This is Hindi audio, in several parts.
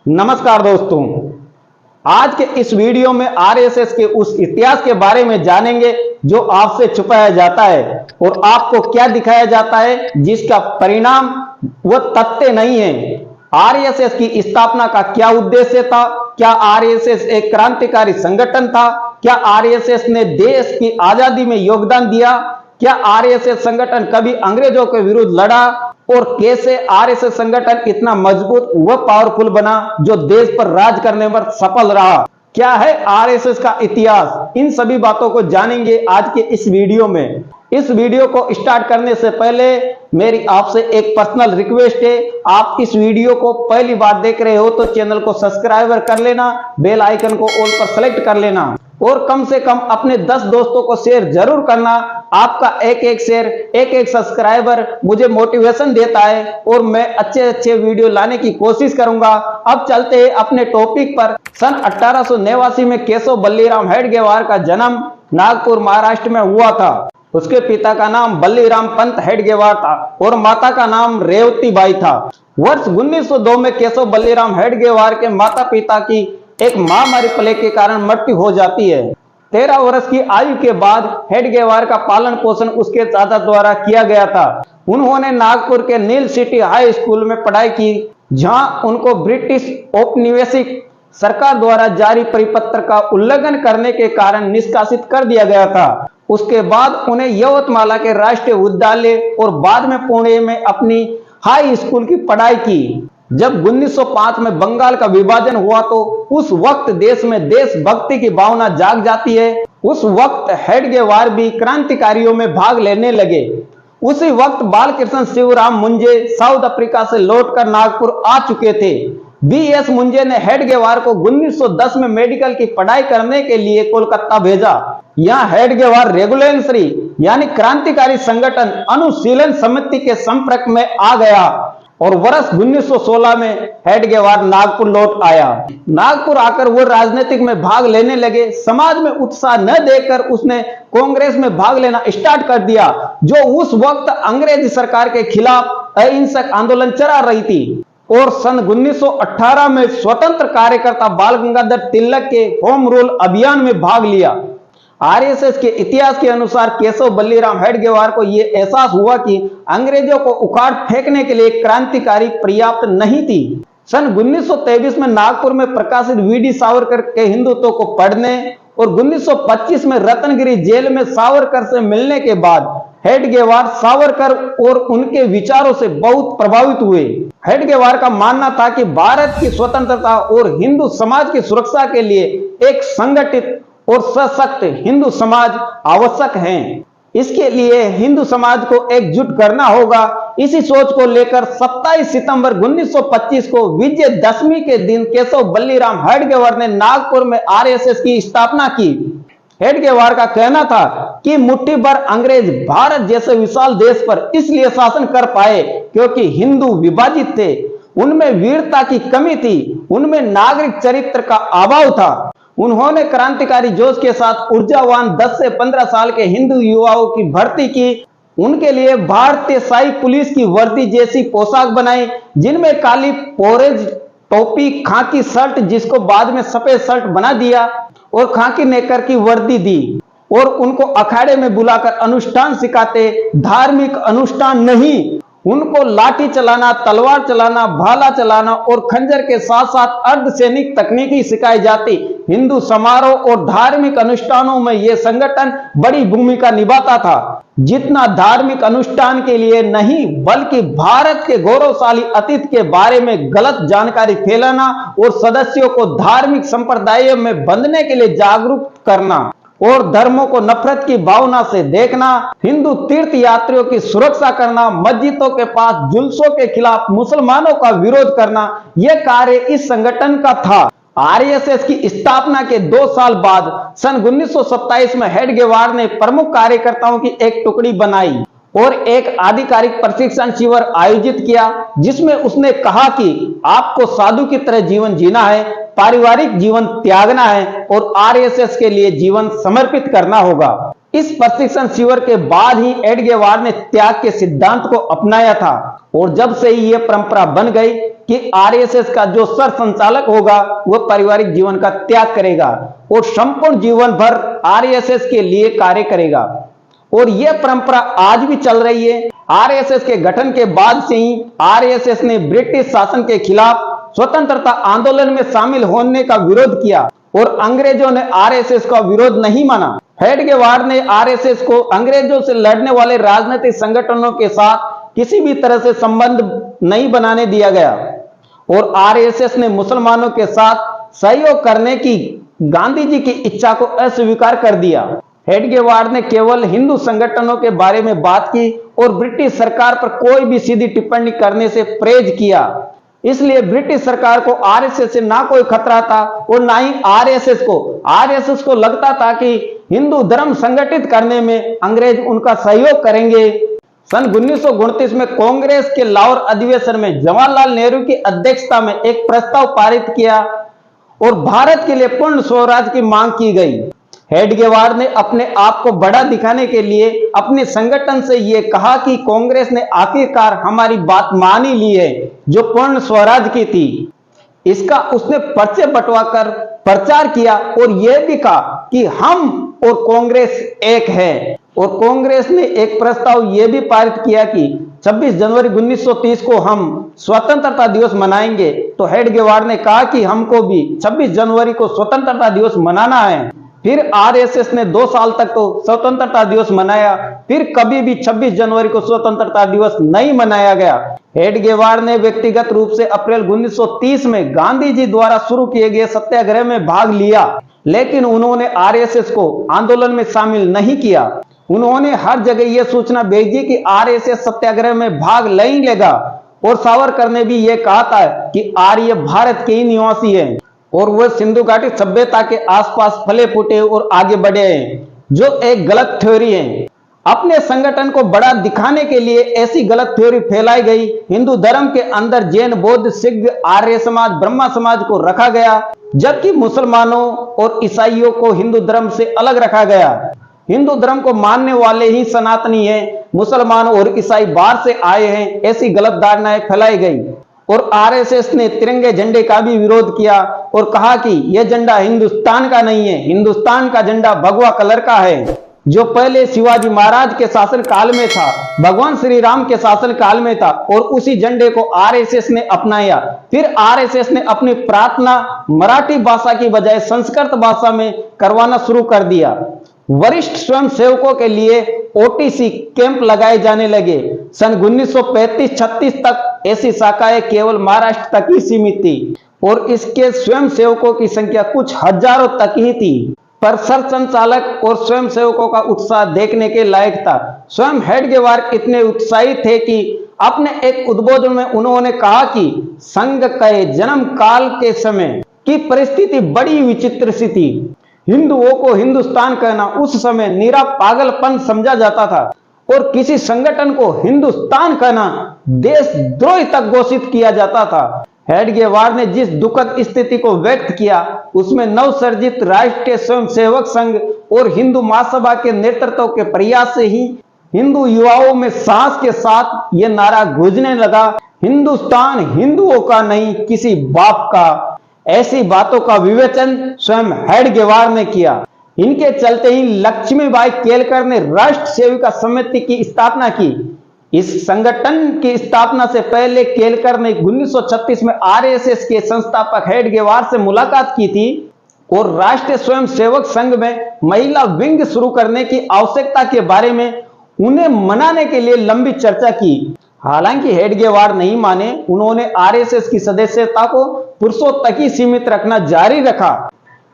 नमस्कार दोस्तों, आज के इस वीडियो में आरएसएस के उस इतिहास के बारे में जानेंगे जो आपसे छुपाया जाता है और आपको क्या दिखाया जाता है जिसका परिणाम वो तथ्य नहीं है। आरएसएस की स्थापना का क्या उद्देश्य था? क्या आरएसएस एक क्रांतिकारी संगठन था? क्या आरएसएस ने देश की आजादी में योगदान दिया? क्या आरएसएस संगठन कभी अंग्रेजों के विरुद्ध लड़ा? और कैसे आरएसएस संगठन इतना मजबूत व पावरफुल बना जो देश पर राज करने में सफल रहा? क्या है आरएसएस का इतिहास? इन सभी बातों को जानेंगे आज के इस वीडियो में। इस वीडियो को स्टार्ट करने से पहले मेरी आपसे एक पर्सनल रिक्वेस्ट है, आप इस वीडियो को पहली बार देख रहे हो तो चैनल को सब्सक्राइब कर लेना, बेल आइकन को ऑल पर सेलेक्ट कर लेना और कम से कम अपने 10 दोस्तों को शेयर जरूर करना। आपका एक शेयर, एक सब्सक्राइबर मुझे मोटिवेशन देता है और मैं अच्छे वीडियो लाने की कोशिश करूंगा। अब चलते हैं अपने टॉपिक पर। सन 1889 में केशव बल्लीराम हेडगेवार का जन्म नागपुर महाराष्ट्र में हुआ था। उसके पिता का नाम बल्लीराम पंत हेडगेवार था और माता का नाम रेवती बाई था। वर्ष 1902 में केशव बल्लीराम हेडगेवार के माता पिता की एक महामारी प्लेग के कारण मृत्यु हो जाती है। 13 वर्ष की आयु के बाद हेडगेवार का पालन पोषण उसके चाचा द्वारा किया गया था। उन्होंने नागपुर के नील सिटी हाई स्कूल में पढ़ाई की, जहां उनको ब्रिटिश औपनिवेशिक सरकार द्वारा जारी परिपत्र का उल्लंघन करने के कारण निष्कासित कर दिया गया था। उसके बाद उन्हें यवतमाला के राष्ट्रीय विद्यालय और बाद में पुणे में अपनी हाई स्कूल की पढ़ाई की। जब 1905 में बंगाल का विभाजन हुआ तो उस वक्त देश में देशभक्ति की भावना जाग जाती है। उस वक्त हेडगेवार भी क्रांतिकारियों में भाग लेने लगे। उसी वक्त बालकृष्ण शिवराम मुंजे साउथ अफ्रीका से लौटकर नागपुर आ चुके थे। बीएस मुंजे ने हेडगेवार को 1910 में मेडिकल की पढ़ाई करने के लिए कोलकाता भेजा। यहाँ हेडगेवार रेगुलेंसरी यानी क्रांतिकारी संगठन अनुशीलन समिति के संपर्क में आ गया और वर्ष 1916 में हेडगेवार नागपुर लौट आया। नागपुर आकर वो राजनीतिक में भाग लेने लगे। समाज में उत्साह न देकर उसने कांग्रेस में भाग लेना स्टार्ट कर दिया, जो उस वक्त अंग्रेजी सरकार के खिलाफ अहिंसक आंदोलन चला रही थी। और सन 1918 में स्वतंत्र कार्यकर्ता बाल गंगाधर तिलक के होम रूल अभियान में भाग लिया। आरएसएस के इतिहास के अनुसार केशव बल्लीराम हेडगेवार को यह एहसास हुआ कि अंग्रेजों को उखाड़ फेंकने के लिए क्रांतिकारी पर्याप्त नहीं थी। सन 1923 में नागपुर में प्रकाशित वीडी सावरकर के हिंदुत्व को पढ़ने और 1925 में रत्नगिरी जेल में सावरकर से मिलने के बाद हेडगेवार सावरकर और उनके विचारों से बहुत प्रभावित हुए। हेडगेवार का मानना था कि भारत की स्वतंत्रता और हिंदू समाज की सुरक्षा के लिए एक संगठित और सशक्त हिंदू समाज आवश्यक है। इसके लिए हिंदू समाज को एकजुट करना होगा। इसी सोच को लेकर 27 सितंबर 1925 को विजयदशमी के दिन केशव बल्लीराम हेडगेवार ने नागपुर में आरएसएस की स्थापना की। हेडगेवार का कहना था कि मुट्ठी भर अंग्रेज भारत जैसे विशाल देश पर इसलिए शासन कर पाए क्योंकि हिंदू विभाजित थे, उनमें वीरता की कमी थी, उनमें नागरिक चरित्र का अभाव था। उन्होंने क्रांतिकारी जोश के साथ ऊर्जावान 10 से 15 साल के हिंदू युवाओं की भर्ती की। उनके लिए भारतीय शाही पुलिस की वर्दी जैसी पोशाक बनाई, जिनमें काली पोरेज टोपी, खाकी शर्ट जिसको बाद में सफेद शर्ट बना दिया और खाकी नेकर की वर्दी दी और उनको अखाड़े में बुलाकर अनुष्ठान सिखाते। धार्मिक अनुष्ठान नहीं, उनको लाठी चलाना, तलवार चलाना, भाला चलाना और खंजर के साथ साथ अर्धसैनिक तकनीकी सिखाई जाती। हिंदू समारोह और धार्मिक अनुष्ठानों में यह संगठन बड़ी भूमिका निभाता था, जितना धार्मिक अनुष्ठान के लिए नहीं बल्कि भारत के गौरवशाली अतीत के बारे में गलत जानकारी फैलाना और सदस्यों को धार्मिक संप्रदायों में बंधने के लिए जागरूक करना और धर्मों को नफरत की भावना से देखना, हिंदू तीर्थ यात्रियों की सुरक्षा करना, मस्जिदों के पास जुलूसों के खिलाफ मुसलमानों का विरोध करना, यह कार्य इस संगठन का था। आरएसएस की स्थापना के 2 साल बाद सन 1927 में हेडगेवार ने प्रमुख कार्यकर्ताओं की एक टुकड़ी बनाई और एक आधिकारिक प्रशिक्षण शिविर आयोजित किया, जिसमें उसने कहा कि आपको साधु की तरह जीवन जीना है, पारिवारिक जीवन त्यागना है और आरएसएस के लिए जीवन समर्पित करना होगा। इस प्रशिक्षण शिविर के बाद ही एडगेवार ने त्याग के सिद्धांत को अपनाया था और जब से ही यह परंपरा बन गई कि आरएसएस का जो सर संचालक होगा वह पारिवारिक जीवन का त्याग करेगा और संपूर्ण जीवन भर आरएसएस के लिए कार्य करेगा। और यह परंपरा आज भी चल रही है। आरएसएस के गठन के बाद से ही आरएसएस ने ब्रिटिश शासन के खिलाफ स्वतंत्रता आंदोलन में शामिल होने का विरोध किया और अंग्रेजों ने आरएसएस का विरोध नहीं माना। हेडगेवार ने आरएसएस को अंग्रेजों से लड़ने वाले राजनीतिक संगठनों के साथ किसी भी तरह से संबंध नहीं बनाने दिया गया और आरएसएस ने मुसलमानों के साथ सहयोग करने की गांधी जी की इच्छा को अस्वीकार कर दिया। हेडगेवार ने केवल हिंदू संगठनों के बारे में बात की और ब्रिटिश सरकार पर कोई भी सीधी टिप्पणी करने से परहेज किया। इसलिए ब्रिटिश सरकार को आरएसएस से ना कोई खतरा था और ना ही आरएसएस को लगता था कि हिंदू धर्म संगठित करने में अंग्रेज उनका सहयोग करेंगे। सन 1929 में कांग्रेस के लाहौर अधिवेशन में जवाहरलाल नेहरू की अध्यक्षता में एक प्रस्ताव पारित किया और भारत के लिए पूर्ण स्वराज की मांग की गई। हेडगेवार ने अपने आप को बड़ा दिखाने के लिए अपने संगठन से यह कहा कि कांग्रेस ने आखिरकार हमारी बात मान ही ली है जो पूर्ण स्वराज की थी। इसका उसने पर्चे बंटवाकर प्रचार किया और यह भी कहा कि हम और कांग्रेस एक है। और कांग्रेस ने एक प्रस्ताव यह भी पारित किया कि 26 जनवरी 1930 को हम स्वतंत्रता दिवस मनाएंगे। तो हेडगेवार ने कहा कि हमको भी 26 जनवरी को स्वतंत्रता दिवस मनाना है। फिर आरएसएस ने 2 साल तक तो स्वतंत्रता दिवस मनाया, फिर कभी भी 26 जनवरी को स्वतंत्रता दिवस नहीं मनाया गया। हेडगेवार ने व्यक्तिगत रूप से अप्रैल 1930 में गांधी जी द्वारा शुरू किए गए सत्याग्रह में भाग लिया, लेकिन उन्होंने आरएसएस को आंदोलन में शामिल नहीं किया। उन्होंने हर जगह यह सूचना भेजी कि आरएसएस सत्याग्रह में भाग नहीं लेगा और सावरकर ने भी यह कहा था कि आर्य भारत के ही निवासी हैं और वह सिंधु घाटी सभ्यता के आसपास फले फूटे और आगे बढ़े हैं, जो एक गलत थ्योरी है। अपने संगठन को बड़ा दिखाने के लिए ऐसी गलत थ्योरी फैलाई गई। हिंदू धर्म के अंदर जैन, बौद्ध, सिख, आर्य समाज, ब्रह्मा समाज को रखा गया, जबकि मुसलमानों और ईसाइयों को हिंदू धर्म से अलग रखा गया। हिंदू धर्म को मानने वाले ही सनातनी हैं, मुसलमान और ईसाई बाहर से आए हैं, ऐसी गलत धारणाएं फैलाई गई। और आरएसएस ने तिरंगे झंडे का भी विरोध किया और कहा कि यह झंडा हिंदुस्तान का नहीं है, हिंदुस्तान का झंडा भगवा कलर का है, जो पहले शिवाजी महाराज के शासन काल में था, भगवान श्री राम के शासन काल में था। और उसी झंडे को आरएसएस ने अपनाया। फिर आरएसएस ने अपनी प्रार्थना मराठी भाषा की बजाय संस्कृत भाषा में करवाना शुरू कर दिया। वरिष्ठ स्वयंसेवकों के लिए ओटीसी कैंप लगाए जाने लगे। सन 1935-36 तक ऐसी शाखाएं केवल महाराष्ट्र तक ही सीमित थी और इसके स्वयंसेवकों की संख्या कुछ हजारों तक ही थी। पर सर संचालक और स्वयंसेवकों का उत्साह देखने के लायक था। स्वयं हेडगेवार इतने उत्साही थे कि अपने एक उद्बोधन में उन्होंने कहा कि संघ के जन्म काल के समय की परिस्थिति बड़ी विचित्र सी थी। हिंदुओं को हिंदुस्तान कहना उस समय निरा पागलपन समझा जाता था और किसी संगठन को हिंदुस्तान कहना देशद्रोही तक घोषित किया जाता था। हेडगेवार ने जिस दुखद स्थिति को व्यक्त किया उसमें नवसर्जित राष्ट्रीय स्वयंसेवक संघ और हिंदू महासभा के नेतृत्व के प्रयास से ही हिंदू युवाओं में साहस के साथ यह नारा गूंजने लगा, हिंदुस्तान हिंदुओं का नहीं किसी बाप का। ऐसी बातों का विवेचन स्वयं हेडगेवार ने किया। इनके चलते ही लक्ष्मीबाई केलकर ने राष्ट्र सेविका समिति की स्थापना की। इस संगठन की स्थापना से पहले केलकर ने 1936 में आरएसएस के संस्थापक हेडगेवार से मुलाकात की थी और राष्ट्रीय स्वयंसेवक संघ में महिला विंग शुरू करने की आवश्यकता के बारे में उन्हें मनाने के लिए लंबी चर्चा की। हालांकि हेडगेवार नहीं माने। उन्होंने आरएसएस की सदस्यता को पुरुषों तक ही सीमित रखना जारी रखा।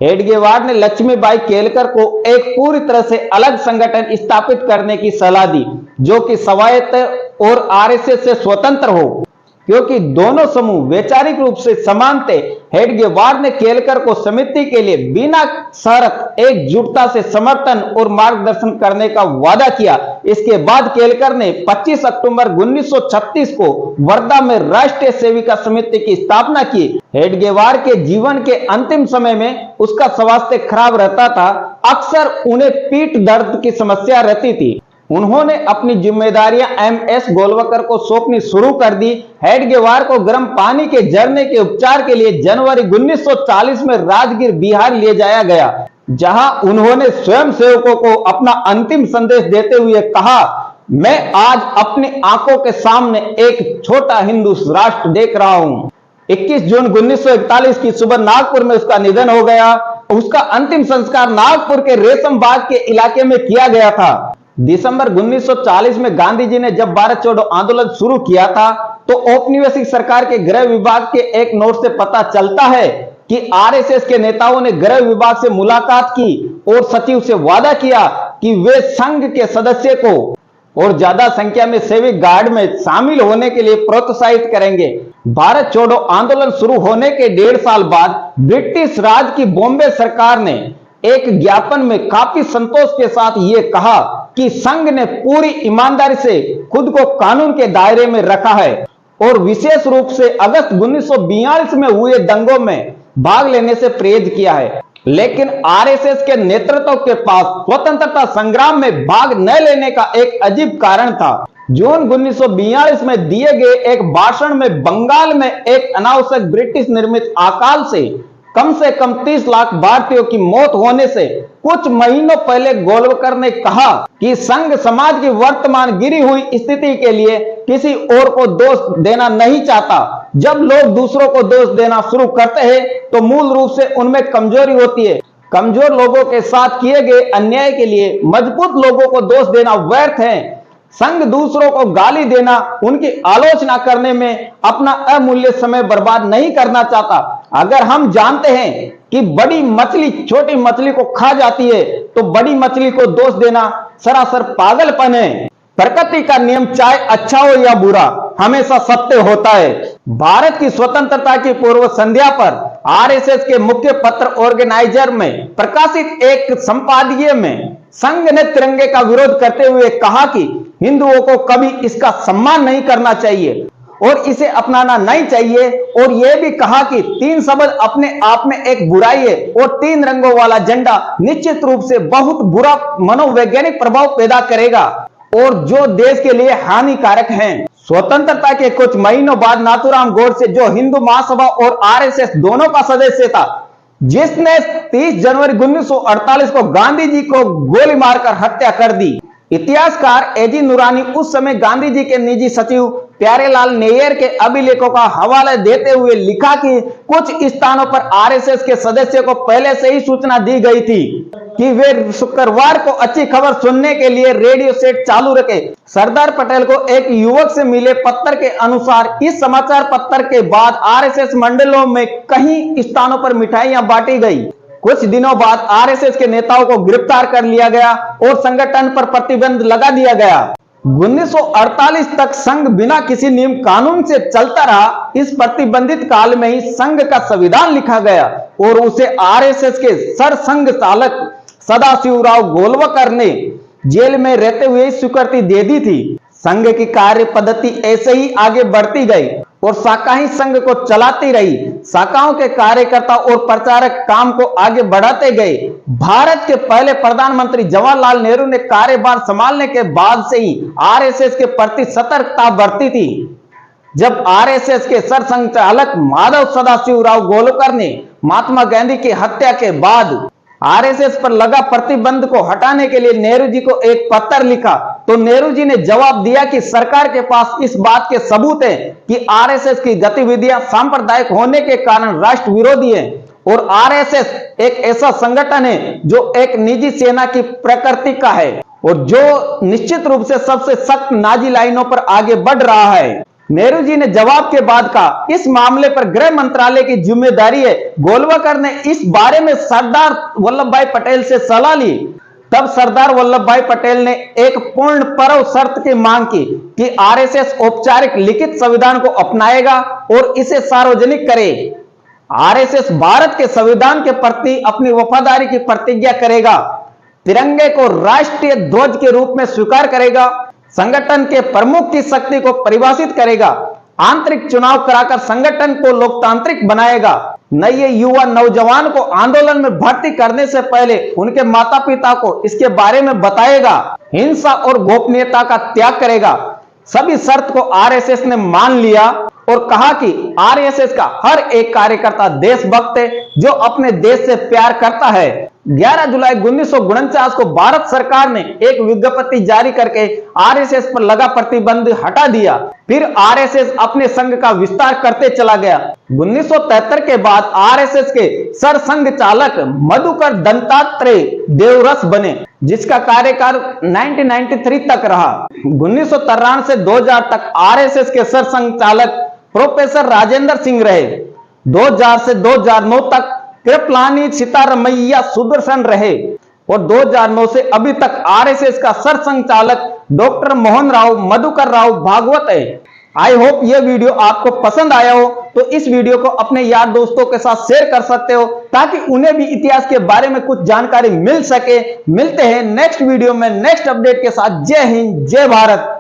हेडगेवार ने लक्ष्मीबाई केलकर को एक पूरी तरह से अलग संगठन स्थापित करने की सलाह दी, जो कि स्वायत्त और आरएसएस से स्वतंत्र हो, क्योंकि दोनों समूह वैचारिक रूप से समान थे। हेडगेवार ने केलकर को समिति के लिए बिना शर्त एकजुटता से समर्थन और मार्गदर्शन करने का वादा किया। इसके बाद केलकर ने 25 अक्टूबर 1936 को वर्धा में राष्ट्रीय सेविका समिति की स्थापना की। हेडगेवार के जीवन के अंतिम समय में उसका स्वास्थ्य खराब रहता था अक्सर उन्हें पीठ दर्द की समस्या रहती थी। उन्होंने अपनी जिम्मेदारियां एमएस गोलवकर को सौंपनी शुरू कर दी। हेडगेवार को गर्म पानी के झरने के उपचार के लिए जनवरी 1940 में राजगीर बिहार ले जाया गया, जहां उन्होंने स्वयंसेवकों को अपना अंतिम संदेश देते हुए कहा, मैं आज अपनी आंखों के सामने एक छोटा हिंदू राष्ट्र देख रहा हूं। 21 जून 1941 की सुबह नागपुर में उसका निधन हो गया। उसका अंतिम संस्कार नागपुर के रेशम बाग के इलाके में किया गया था। दिसंबर 1940 में गांधी जी ने जब भारत छोड़ो आंदोलन शुरू किया था, तो औपनिवेशिक सरकार के गृह विभाग के एक नोट से पता चलता है कि आरएसएस के नेताओं ने गृह विभाग से मुलाकात की और सचिव से वादा किया कि वे संघ के सदस्य को और ज्यादा संख्या में सैनिक गार्ड में शामिल होने के लिए प्रोत्साहित करेंगे। भारत छोड़ो आंदोलन शुरू होने के 1.5 साल बाद ब्रिटिश राज की बॉम्बे सरकार ने एक ज्ञापन में काफी संतोष के साथ यह कहा कि संघ ने पूरी ईमानदारी से खुद को कानून के दायरे में रखा है और विशेष रूप से अगस्त 1942 में हुए दंगों में भाग लेने से परहेज किया है। लेकिन आरएसएस के नेतृत्व के पास स्वतंत्रता संग्राम में भाग न लेने का एक अजीब कारण था। जून 1942 में दिए गए एक भाषण में बंगाल में एक अनावश्यक ब्रिटिश निर्मित अकाल से कम 30 लाख भारतीयों की मौत होने से कुछ महीनों पहले गोलवकर ने कहा कि संघ समाज की वर्तमान गिरी हुई स्थिति के लिए किसी और को दोष देना नहीं चाहता। जब लोग दूसरों को दोष देना शुरू करते हैं तो मूल रूप से उनमें कमजोरी होती है। कमजोर लोगों के साथ किए गए अन्याय के लिए मजबूत लोगों को दोष देना व्यर्थ है। संघ दूसरों को गाली देना, उनकी आलोचना करने में अपना अमूल्य समय बर्बाद नहीं करना चाहता। अगर हम जानते हैं कि बड़ी मछली छोटी मछली को खा जाती है, तो बड़ी मछली को दोष देना सरासर पागलपन है। प्रकृति का नियम चाहे अच्छा हो या बुरा हमेशा सत्य होता है। भारत की स्वतंत्रता की पूर्व संध्या पर आरएसएस के मुख्य पत्र ऑर्गेनाइजर में प्रकाशित एक संपादकीय में संघ ने तिरंगे का विरोध करते हुए कहा कि हिंदुओं को कभी इसका सम्मान नहीं करना चाहिए और इसे अपनाना नहीं चाहिए, और यह भी कहा कि 3 शब्द अपने आप में एक बुराई है और 3 रंगों वाला झंडा निश्चित रूप से बहुत बुरा मनोवैज्ञानिक प्रभाव पैदा करेगा और जो देश के लिए हानिकारक हैं। स्वतंत्रता के कुछ महीनों बाद नाथूराम गोडसे, जो हिंदू महासभा और आरएसएस दोनों का सदस्य था, जिसने 30 जनवरी 1948 को गांधी जी को गोली मारकर हत्या कर दी। इतिहासकार एजी नूरानी उस समय गांधी जी के निजी सचिव प्यारेलाल नैयर के अभिलेखों का हवाला देते हुए लिखा कि कुछ स्थानों पर आरएसएस के सदस्यों को पहले से ही सूचना दी गई थी कि वे शुक्रवार को अच्छी खबर सुनने के लिए रेडियो सेट चालू रखे। सरदार पटेल को एक युवक से मिले पत्र के अनुसार इस समाचार पत्र के बाद आरएसएस मंडलों में कई स्थानों पर मिठाइयां बांटी गई। कुछ दिनों बाद आरएसएस के नेताओं को गिरफ्तार कर लिया गया और संगठन पर प्रतिबंध लगा दिया गया। 1948 तक संघ बिना किसी नियम कानून से चलता रहा। इस प्रतिबंधित काल में ही संघ का संविधान लिखा गया और उसे आरएसएस के सरसंघ चालक सदाशिवराव गोलवकर ने जेल में रहते हुए स्वीकृति दे दी थी। संघ की कार्य पद्धति ऐसे ही आगे बढ़ती गई और शाखा ही संघ को चलाती रही। शाखाओं के कार्यकर्ता और प्रचारक काम को आगे बढ़ाते गए। भारत के पहले प्रधानमंत्री जवाहरलाल नेहरू ने कार्यभार संभालने के बाद से ही आरएसएस के प्रति सतर्कता बरती थी। जब आरएसएस के सरसंघचालक माधव सदाशिवराव गोलवकर ने महात्मा गांधी की हत्या के बाद आरएसएस पर लगा प्रतिबंध को हटाने के लिए नेहरू जी को एक पत्र लिखा, तो नेहरू जी ने जवाब दिया कि सरकार के पास इस बात के सबूत है कि आरएसएस की गतिविधियां सांप्रदायिक होने के कारण राष्ट्र विरोधी है और आरएसएस एक ऐसा संगठन है जो एक निजी सेना की प्रकृति का है और जो निश्चित रूप से सबसे सख्त नाजी लाइनों पर आगे बढ़ रहा है। नेहरू जी ने जवाब के बाद कहा, इस मामले पर गृह मंत्रालय की जिम्मेदारी है। गोलवकर ने इस बारे में सरदार वल्लभ भाई पटेल से सलाह ली। तब सरदार वल्लभ भाई पटेल ने एक पूर्ण परव शर्त की मांग की कि आरएसएस औपचारिक लिखित संविधान को अपनाएगा और इसे सार्वजनिक करे। आरएसएस भारत के संविधान के प्रति अपनी वफादारी की प्रतिज्ञा करेगा, तिरंगे को राष्ट्रीय ध्वज के रूप में स्वीकार करेगा, संगठन के प्रमुख की शक्ति को परिभाषित करेगा, आंतरिक चुनाव कराकर संगठन को लोकतांत्रिक बनाएगा, नए युवा नौजवान को आंदोलन में भर्ती करने से पहले उनके माता पिता को इसके बारे में बताएगा, हिंसा और गोपनीयता का त्याग करेगा। सभी शर्त को आरएसएस ने मान लिया और कहा कि आरएसएस का हर एक कार्यकर्ता देशभक्त है जो अपने देश से प्यार करता है। 11 जुलाई 1949 को भारत सरकार ने एक विज्ञप्ति जारी करके आरएसएस पर लगा प्रतिबंध हटा दिया। फिर आरएसएस अपने संघ का विस्तार करते चला गया। 1973 के बाद आरएसएस के सरसंघ चालक मधुकर दत्तात्रेय देवरस बने, जिसका कार्यकाल 1993 तक रहा। 1993 से 2000 तक आरएसएस के सरसंघ चालक प्रोफेसर राजेंद्र सिंह रहे। 2000 से 2009 तक कृपलानी सीतारमैया सुदर्शन रहे और 2009 से अभी तक आरएसएस का सरसंघ चालक डॉक्टर मोहन राव मधुकर राव भागवत है। आई होप ये वीडियो आपको पसंद आया हो, तो इस वीडियो को अपने यार दोस्तों के साथ शेयर कर सकते हो ताकि उन्हें भी इतिहास के बारे में कुछ जानकारी मिल सके। मिलते हैं नेक्स्ट वीडियो में नेक्स्ट अपडेट के साथ। जय हिंद, जय भारत।